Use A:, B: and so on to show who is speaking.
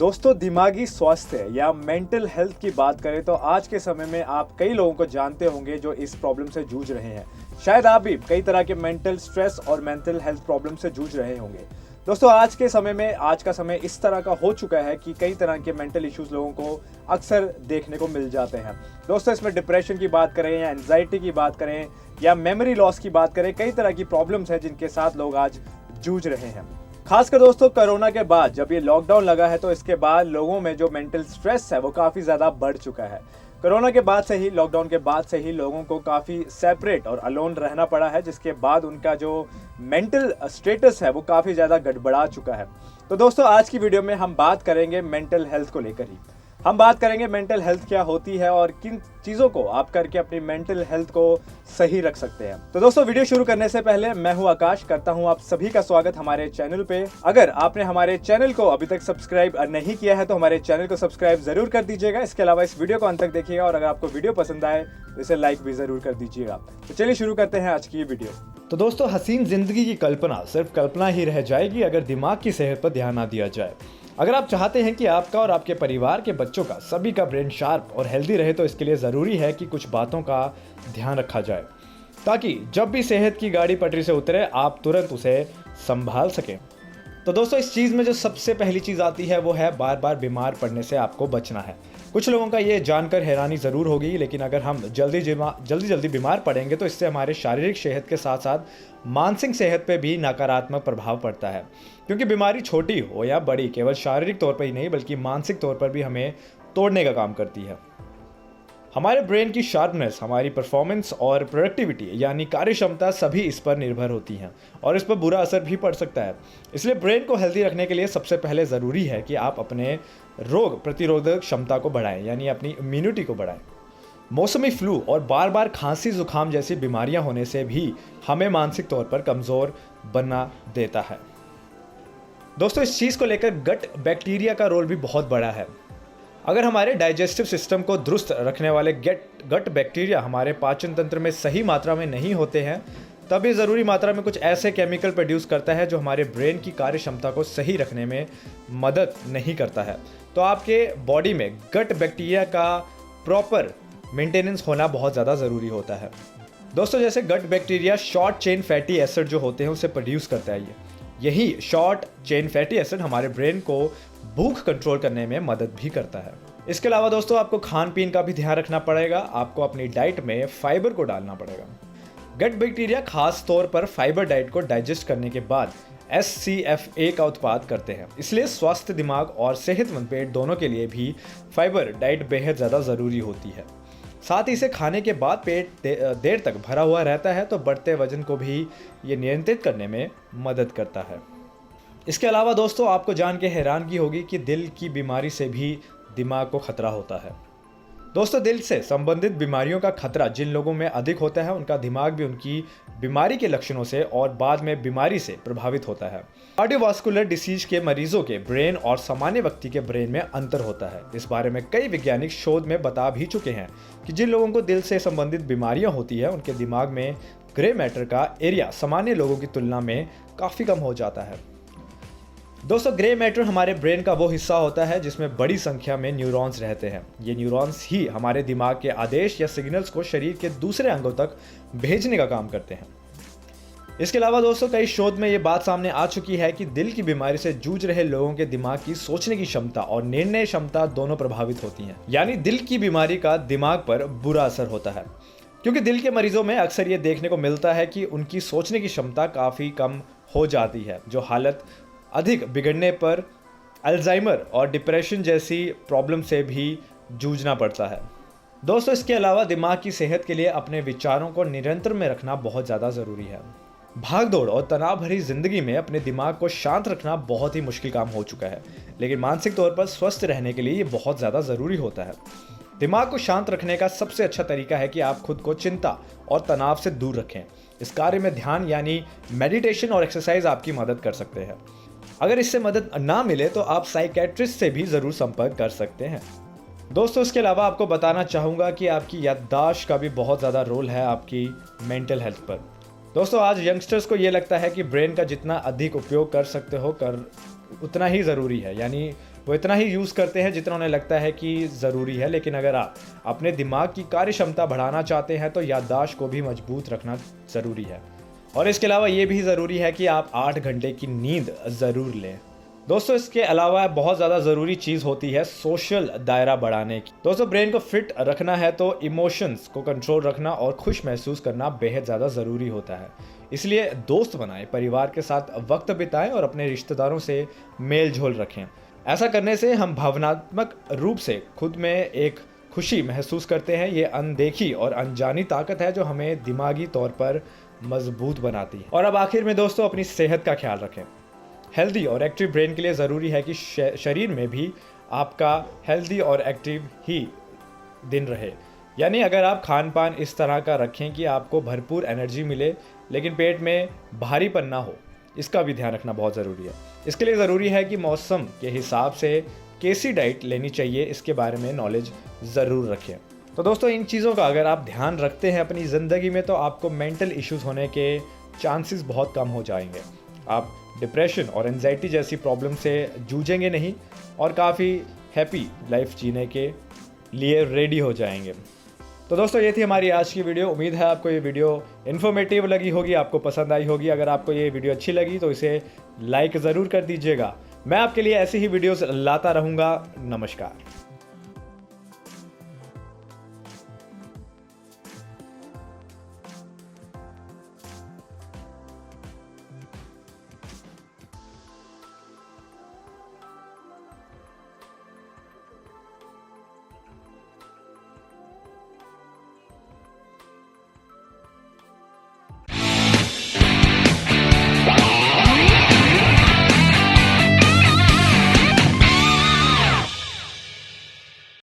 A: दोस्तों, दिमागी स्वास्थ्य या मेंटल हेल्थ की बात करें तो आज के समय में आप कई लोगों को जानते होंगे जो इस प्रॉब्लम से जूझ रहे हैं। शायद आप भी कई तरह के मेंटल स्ट्रेस और मेंटल हेल्थ प्रॉब्लम से जूझ रहे होंगे। दोस्तों, आज के समय में आज का समय इस तरह का हो चुका है कि कई तरह के मेंटल इश्यूज लोगों को अक्सर देखने को मिल जाते हैं। दोस्तों, इसमें डिप्रेशन की बात करें या एंजाइटी की बात करें या मेमोरी लॉस की बात करें, कई तरह की प्रॉब्लम्स हैं जिनके साथ लोग आज जूझ रहे हैं। खासकर दोस्तों, कोरोना के बाद जब ये लॉकडाउन लगा है तो इसके बाद लोगों में जो मेंटल स्ट्रेस है वो काफ़ी ज़्यादा बढ़ चुका है। कोरोना के बाद से ही, लॉकडाउन के बाद से ही लोगों को काफ़ी सेपरेट और अलोन रहना पड़ा है, जिसके बाद उनका जो मेंटल स्टेटस है वो काफ़ी ज़्यादा गड़बड़ा चुका है। तो दोस्तों, आज की वीडियो में हम बात करेंगे मेंटल हेल्थ को लेकर ही। हम बात करेंगे मेंटल हेल्थ क्या होती है और किन चीज़ों को आप करके अपनी मेंटल हेल्थ को सही रख सकते हैं। तो दोस्तों, वीडियो शुरू करने से पहले मैं हूं आकाश, करता हूं आप सभी का स्वागत हमारे चैनल पे। अगर आपने हमारे चैनल को अभी तक सब्सक्राइब नहीं किया है तो हमारे चैनल को सब्सक्राइब जरूर कर दीजिएगा। इसके अलावा इस वीडियो को अंत तक देखिएगा और अगर आपको वीडियो पसंद आए तो इसे लाइक भी जरूर कर दीजिएगा। तो चलिए शुरू करते हैं आज की ये वीडियो।
B: तो दोस्तों, हसीन जिंदगी की कल्पना सिर्फ कल्पना ही रह जाएगी अगर दिमाग की सेहत पर ध्यान ना दिया जाए। अगर आप चाहते हैं कि आपका और आपके परिवार के बच्चों का, सभी का ब्रेन शार्प और हेल्दी रहे तो इसके लिए ज़रूरी है कि कुछ बातों का ध्यान रखा जाए ताकि जब भी सेहत की गाड़ी पटरी से उतरे आप तुरंत उसे संभाल सकें। तो दोस्तों, इस चीज़ में जो सबसे पहली चीज़ आती है वो है बार बार बीमार पड़ने से आपको बचना है। कुछ लोगों का ये जानकर हैरानी ज़रूर होगी, लेकिन अगर हम जल्दी बीमार पड़ेंगे तो इससे हमारे शारीरिक सेहत के साथ साथ मानसिक सेहत पे भी नकारात्मक प्रभाव पड़ता है। क्योंकि बीमारी छोटी हो या बड़ी, केवल शारीरिक तौर पर ही नहीं बल्कि मानसिक तौर पर भी हमें तोड़ने का काम करती है। हमारे ब्रेन की शार्पनेस, हमारी परफॉर्मेंस और प्रोडक्टिविटी यानी कार्य क्षमता सभी इस पर निर्भर होती हैं और इस पर बुरा असर भी पड़ सकता है। इसलिए ब्रेन को हेल्दी रखने के लिए सबसे पहले ज़रूरी है कि आप अपने रोग प्रतिरोधक क्षमता को बढ़ाएं, यानी अपनी इम्यूनिटी को बढ़ाएं। मौसमी फ्लू और बार बार खांसी जुकाम जैसी बीमारियां होने से भी हमें मानसिक तौर पर कमज़ोर बना देता है। दोस्तों, इस चीज़ को लेकर गट बैक्टीरिया का रोल भी बहुत बड़ा है। अगर हमारे डाइजेस्टिव सिस्टम को दुरुस्त रखने वाले गट बैक्टीरिया हमारे पाचन तंत्र में सही मात्रा में नहीं होते हैं, तब ये ज़रूरी मात्रा में कुछ ऐसे केमिकल प्रोड्यूस करता है जो हमारे ब्रेन की कार्य क्षमता को सही रखने में मदद नहीं करता है। तो आपके बॉडी में गट बैक्टीरिया का प्रॉपर मेंटेनेंस होना बहुत ज़्यादा ज़रूरी होता है। दोस्तों, जैसे gut bacteria short chain fatty acid जो होते हैं उसे प्रोड्यूस करता है। यही शॉर्ट चेन फैटी एसिड हमारे ब्रेन को भूख कंट्रोल करने में मदद भी करता है। इसके अलावा दोस्तों, आपको खान पीन का भी ध्यान रखना पड़ेगा। आपको अपनी डाइट में फाइबर को डालना पड़ेगा। गट बैक्टीरिया खास तौर पर फाइबर डाइट को डाइजेस्ट करने के बाद SCFA का उत्पाद करते हैं। इसलिए स्वस्थ दिमाग और सेहतमंद पेट दोनों के लिए भी फाइबर डाइट बेहद ज़्यादा ज़रूरी होती है। साथ ही इसे खाने के बाद पेट देर तक भरा हुआ रहता है तो बढ़ते वजन को भी ये नियंत्रित करने में मदद करता है। इसके अलावा दोस्तों, आपको जान के हैरानगी होगी कि दिल की बीमारी से भी दिमाग को खतरा होता है। दोस्तों, दिल से संबंधित बीमारियों का खतरा जिन लोगों में अधिक होता है उनका दिमाग भी उनकी बीमारी के लक्षणों से और बाद में बीमारी से प्रभावित होता है। कार्डियोवास्कुलर डिसीज के मरीजों के ब्रेन और सामान्य व्यक्ति के ब्रेन में अंतर होता है। इस बारे में कई वैज्ञानिक शोध में बता भी चुके हैं कि जिन लोगों को दिल से संबंधित बीमारियां होती है उनके दिमाग में ग्रे मैटर का एरिया सामान्य लोगों की तुलना में काफ़ी कम हो जाता है। दोस्तों, ग्रे मैटर हमारे ब्रेन का वो हिस्सा होता है जिसमें बड़ी संख्या में न्यूरॉन्स रहते हैं। ये न्यूरॉन्स ही हमारे दिमाग के आदेश या सिग्नल्स को शरीर के दूसरे अंगों तक भेजने का काम करते हैं। इसके अलावा दोस्तों, कई शोध में ये बात सामने आ चुकी है कि दिल की बीमारी से जूझ रहे लोगों के दिमाग की सोचने की क्षमता और निर्णय क्षमता दोनों प्रभावित होती हैं। यानी दिल की बीमारी का दिमाग पर बुरा असर होता है, क्योंकि दिल के मरीजों में अक्सर ये देखने को मिलता है कि उनकी सोचने की क्षमता काफ़ी कम हो जाती है, जो हालत अधिक बिगड़ने पर अल्जाइमर और डिप्रेशन जैसी प्रॉब्लम से भी जूझना पड़ता है। दोस्तों, इसके अलावा दिमाग की सेहत के लिए अपने विचारों को नियंत्रण में रखना बहुत ज़्यादा ज़रूरी है। भागदौड़ और तनाव भरी जिंदगी में अपने दिमाग को शांत रखना बहुत ही मुश्किल काम हो चुका है, लेकिन मानसिक तौर पर स्वस्थ रहने के लिए ये बहुत ज़्यादा ज़रूरी होता है। दिमाग को शांत रखने का सबसे अच्छा तरीका है कि आप खुद को चिंता और तनाव से दूर रखें। इस कार्य में ध्यान यानी मेडिटेशन और एक्सरसाइज आपकी मदद कर सकते हैं। अगर इससे मदद ना मिले तो आप साइकेट्रिस्ट से भी ज़रूर संपर्क कर सकते हैं। दोस्तों, इसके अलावा आपको बताना चाहूँगा कि आपकी याददाश्त का भी बहुत ज़्यादा रोल है आपकी मेंटल हेल्थ पर। दोस्तों, आज यंगस्टर्स को ये लगता है कि ब्रेन का जितना अधिक उपयोग कर सकते हो उतना ही ज़रूरी है, यानी वो इतना ही यूज़ करते हैं जितना उन्हें लगता है कि ज़रूरी है। लेकिन अगर आप अपने दिमाग की कार्य क्षमता बढ़ाना चाहते हैं तो याददाश्त को भी मजबूत रखना ज़रूरी है। और इसके अलावा ये भी ज़रूरी है कि आप 8 घंटे की नींद ज़रूर लें। दोस्तों, इसके अलावा बहुत ज़्यादा ज़रूरी चीज़ होती है सोशल दायरा बढ़ाने की। दोस्तों, ब्रेन को फिट रखना है तो इमोशंस को कंट्रोल रखना और खुश महसूस करना बेहद ज़्यादा ज़रूरी होता है। इसलिए दोस्त बनाएं, परिवार के साथ वक्त बिताएं और अपने रिश्तेदारों से मेल झोल रखें। ऐसा करने से हम भावनात्मक रूप से खुद में एक खुशी महसूस करते हैं। ये अनदेखी और अनजानी ताकत है जो हमें दिमागी तौर पर मजबूत बनाती है। और अब आखिर में दोस्तों, अपनी सेहत का ख्याल रखें। हेल्दी और एक्टिव ब्रेन के लिए ज़रूरी है कि शरीर में भी आपका हेल्दी और एक्टिव ही दिन रहे। यानी अगर आप खान पान इस तरह का रखें कि आपको भरपूर एनर्जी मिले लेकिन पेट में भारीपन ना हो, इसका भी ध्यान रखना बहुत ज़रूरी है। इसके लिए ज़रूरी है कि मौसम के हिसाब से कैसी डाइट लेनी चाहिए, इसके बारे में नॉलेज ज़रूर रखें। तो दोस्तों, इन चीज़ों का अगर आप ध्यान रखते हैं अपनी ज़िंदगी में तो आपको मेंटल इश्यूज़ होने के चांसेस बहुत कम हो जाएंगे। आप डिप्रेशन और एंजाइटी जैसी प्रॉब्लम से जूझेंगे नहीं और काफ़ी हैप्पी लाइफ जीने के लिए रेडी हो जाएंगे। तो दोस्तों, ये थी हमारी आज की वीडियो। उम्मीद है आपको ये वीडियो इन्फॉर्मेटिव लगी होगी, आपको पसंद आई होगी। अगर आपको ये वीडियो अच्छी लगी तो इसे लाइक ज़रूर कर दीजिएगा। मैं आपके लिए ऐसी ही वीडियोस लाता रहूँगा। नमस्कार।